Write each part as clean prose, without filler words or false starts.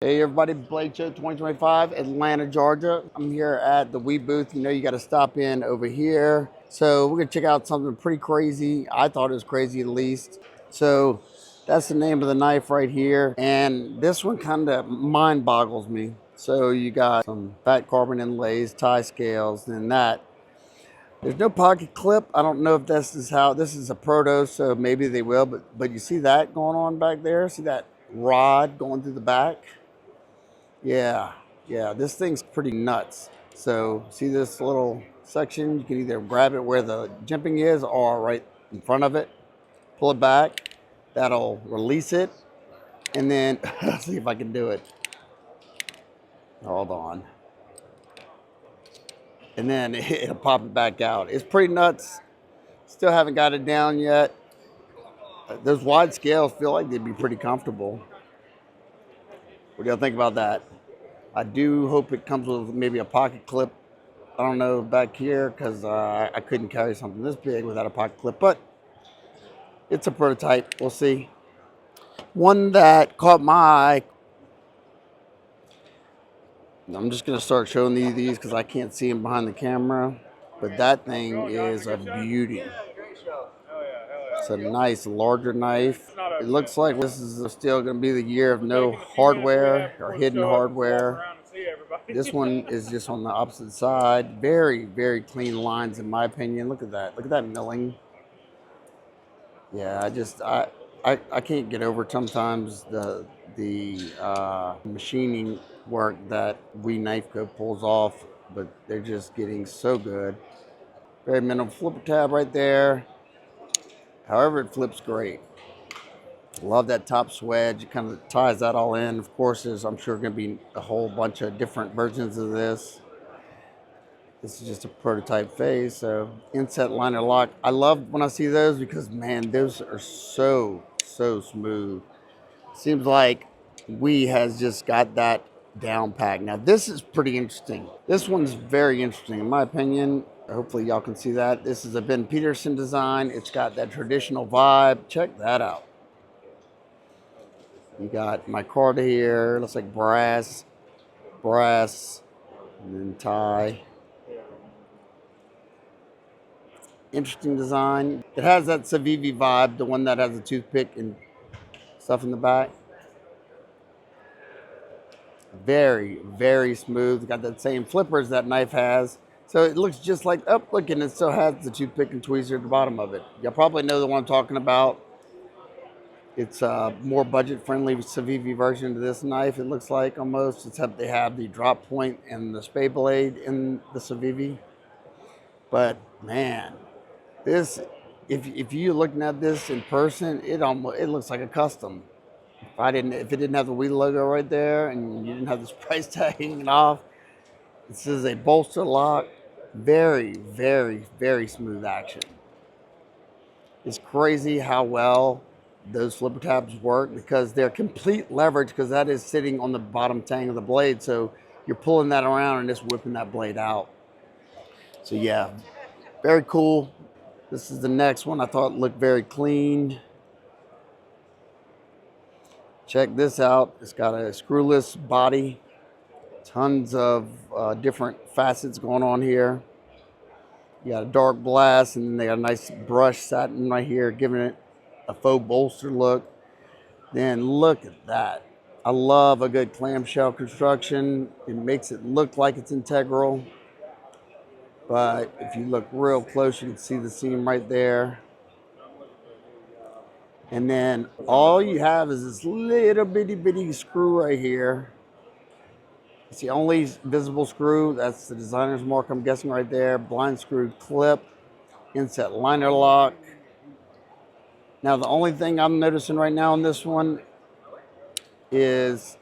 Hey everybody, Blade Show 2025, Atlanta, Georgia. I'm here at the Wii booth. You know you got to stop in over here. So we're gonna check out something pretty crazy. I thought it was crazy at least. So that's the name of the knife right here. And this one kind of mind boggles me. So you got some fat carbon inlays, tie scales, and that. There's no pocket clip. I don't know if this is a proto, so maybe they will, but you see that going on back there? See that rod going through the back? Yeah, yeah, this thing's pretty nuts. So see this little section? You can either grab it where the jimping is or right in front of it, pull it back. That'll release it. And then, let's see if I can do it. Hold on. And then it'll pop it back out. It's pretty nuts. Still haven't got it down yet. Those wide scales feel like they'd be pretty comfortable. What do y'all think about that? I do hope it comes with maybe a pocket clip. I don't know back here because I couldn't carry something this big without a pocket clip, but it's a prototype. We'll see. One that caught my eye. I'm just going to start showing these because I can't see them behind the camera, but that thing is a beauty. It's a nice, larger knife. It looks like this is still going to be the year of no hardware or hidden hardware. This one is just on the opposite side. Very, very clean lines in my opinion. Look at that. Look at that milling. Yeah, I can't get over sometimes the machining work that We Knife Co pulls off, but they're just getting so good. Very minimal flipper tab right there. However, it flips great. Love that top swedge. It kind of ties that all in. Of course, there's, I'm sure, going to be a whole bunch of different versions of this. This is just a prototype phase. So inset liner lock. I love when I see those because, man, those are so smooth. Seems like has just got that down pack. Now, this is pretty interesting. This one's very interesting, in my opinion. Hopefully, y'all can see that. This is a Ben Peterson design. It's got that traditional vibe. Check that out. You got my card here. Looks like brass, and then tie. Interesting design. It has that Civivi vibe, the one that has a toothpick and stuff in the back. Very smooth. Got that same flippers that knife has. So it looks just like, oh, look, and it still has the toothpick and tweezer at the bottom of it. You'll probably know the one I'm talking about. It's a more budget-friendly Civivi version of this knife, it looks like, almost, except they have the drop point and the spade blade in the Civivi. But, man, this, if you're looking at this in person, it looks like a custom. If it didn't have the Wii logo right there and you didn't have this price tag hanging off, this is a bolster lock. Very smooth action. It's crazy how well those flipper tabs work because they're complete leverage because that is sitting on the bottom tang of the blade. So you're pulling that around and just whipping that blade out. So yeah, very cool. This is the next one. I thought it looked very clean. Check this out. It's got a screwless body. Tons of different facets going on here. You got a dark blast, and then they got a nice brush satin right here, giving it a faux bolster look. Then look at that. I love a good clamshell construction. It makes it look like it's integral. But if you look real close, you can see the seam right there. And then all you have is this little bitty screw right here. It's the only visible screw. That's the designer's mark, I'm guessing, right there. Blind screw clip, inset liner lock. Now, the only thing I'm noticing right now on this one is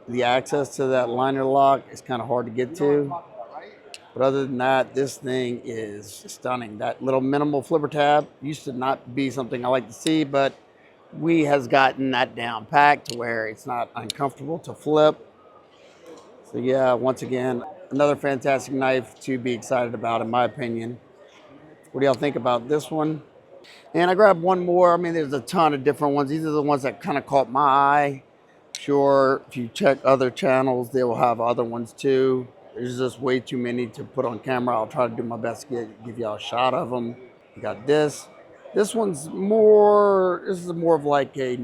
the access to that liner lock is kind of hard to get to. But other than that, this thing is stunning. That little minimal flipper tab used to not be something I like to see, but has gotten that down packed to where it's not uncomfortable to flip. So yeah, once again, another fantastic knife to be excited about, in my opinion. What do y'all think about this one? And I grabbed one more. I mean, there's a ton of different ones. These are the ones that kind of caught my eye. Sure, if you check other channels, they will have other ones too. There's just way too many to put on camera. I'll try to do my best to give y'all a shot of them. You got this. This one's more, this is more of like a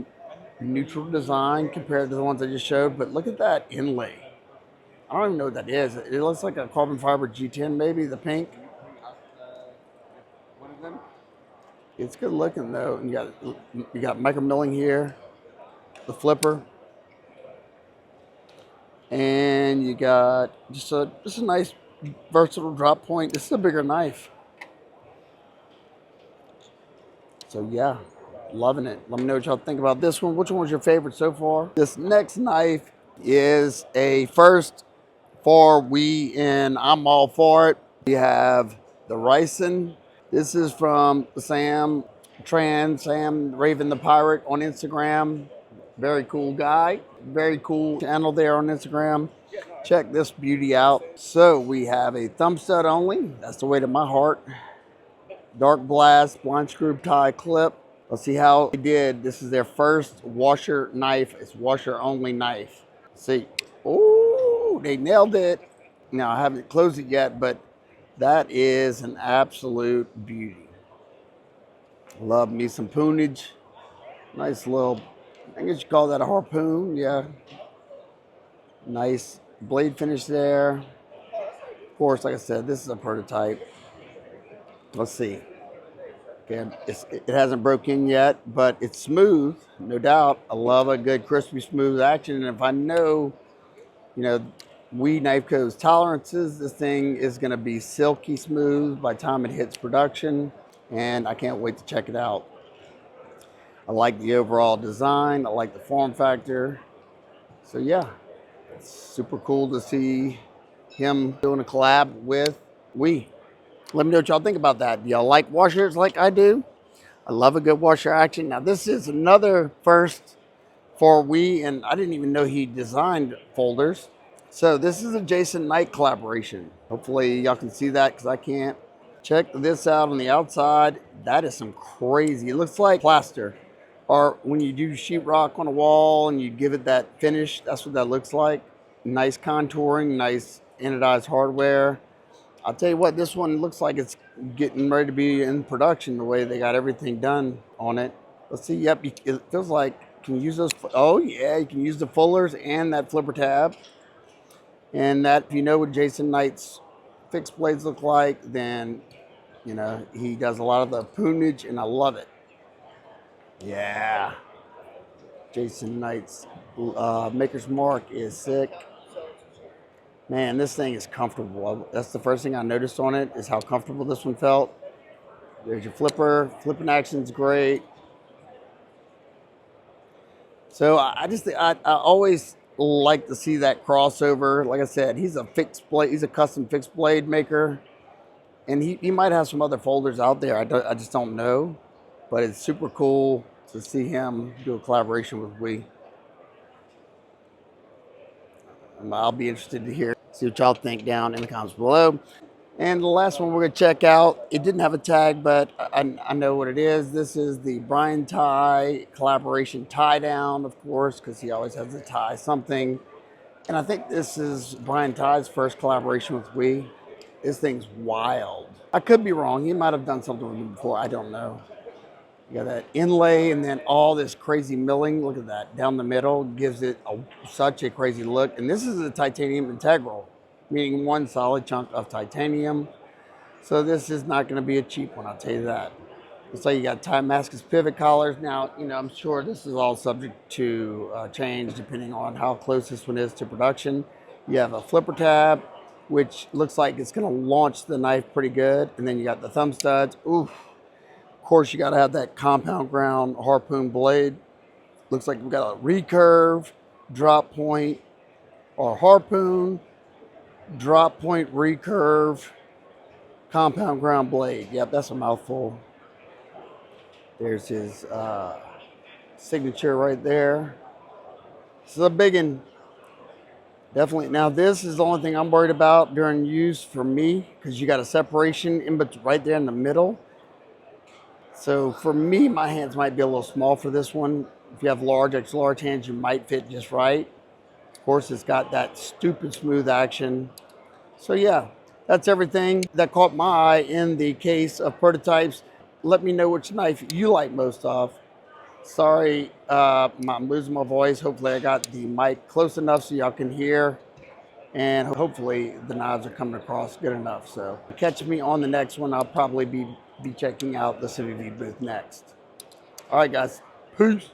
neutral design compared to the ones I just showed, but look at that inlay. I don't even know what that is. It looks like a carbon fiber G10 maybe, the pink. It's good looking though. And you got micro milling here, the flipper. And you got just a nice versatile drop point. This is a bigger knife. So yeah, loving it. Let me know what y'all think about this one. Which one was your favorite so far? This next knife is a first for we, and I'm all for it. We have the Ryson. This is from Sam Raven the Pirate on Instagram. Very cool guy. Very cool channel there on Instagram. Check this beauty out. So we have a thumb stud only. That's the way to my heart. Dark blast, blind screw tie clip. Let's see how they did. This is their first washer knife. It's washer only knife. Let's see. Oh, they nailed it. Now I haven't closed it yet, but that is an absolute beauty. Love me some poonage. Nice little, I guess you call that a harpoon, yeah. Nice blade finish there. Of course, like I said, this is a prototype. Let's see. Okay, it hasn't broken yet, but it's smooth, no doubt. I love a good crispy smooth action. And if I know, we Knife Co's tolerances, this thing is going to be silky smooth by the time it hits production. And I can't wait to check it out. I like the overall design. I like the form factor. So yeah, it's super cool to see him doing a collab with we. Let me know what y'all think about that. Do y'all like washers like I do? I love a good washer action. Now this is another first for we, and I didn't even know he designed folders. So this is a Jason Knight collaboration. Hopefully y'all can see that because I can't. Check this out on the outside. That is some crazy, it looks like plaster. Or when you do sheetrock on a wall and you give it that finish, that's what that looks like. Nice contouring, nice anodized hardware. I'll tell you what, this one looks like it's getting ready to be in production the way they got everything done on it. Let's see, yep, it feels like you can use those. Oh yeah, you can use the fullers and that flipper tab. And that, if you know what Jason Knight's fixed blades look like, then, he does a lot of the poonage and I love it. Yeah. Jason Knight's Maker's Mark is sick. Man, this thing is comfortable. That's the first thing I noticed on it is how comfortable this one felt. There's your flipper. Flipping action's great. So I always like to see that crossover. Like I said, he's a fixed blade. He's a custom fixed blade maker, and he might have some other folders out there. I just don't know, but it's super cool to see him do a collaboration with we. I'll be interested to see what y'all think down in the comments below. And the last one we're going to check out, it didn't have a tag, but I know what it is. This is the Brian Ty collaboration Tighedown, of course, because he always has to tie something. And I think this is Brian Ty's first collaboration with we. This thing's wild. I could be wrong. He might have done something with me before. I don't know. You got that inlay and then all this crazy milling. Look at that. Down the middle gives it such a crazy look. And this is a titanium integral, meaning one solid chunk of titanium. So this is not going to be a cheap one, I'll tell you that. Looks like you got Damascus pivot collars. Now, I'm sure this is all subject to change depending on how close this one is to production. You have a flipper tab, which looks like it's going to launch the knife pretty good. And then you got the thumb studs. Oof. Of course, you got to have that compound ground harpoon blade. Looks like we've got a recurve, drop point, or harpoon, drop point, recurve, compound ground blade. Yep, that's a mouthful. There's his signature right there. This is a big one. Definitely. Now, this is the only thing I'm worried about during use for me, because you got a separation right there in the middle. So for me, my hands might be a little small for this one. If you have large, extra large hands, you might fit just right. Of course, it's got that stupid smooth action. So yeah, that's everything that caught my eye in the case of prototypes. Let me know which knife you like most of. Sorry, I'm losing my voice. Hopefully I got the mic close enough so y'all can hear. And hopefully the knives are coming across good enough. So catch me on the next one. I'll probably be checking out the CVV booth next. All right, guys. Peace.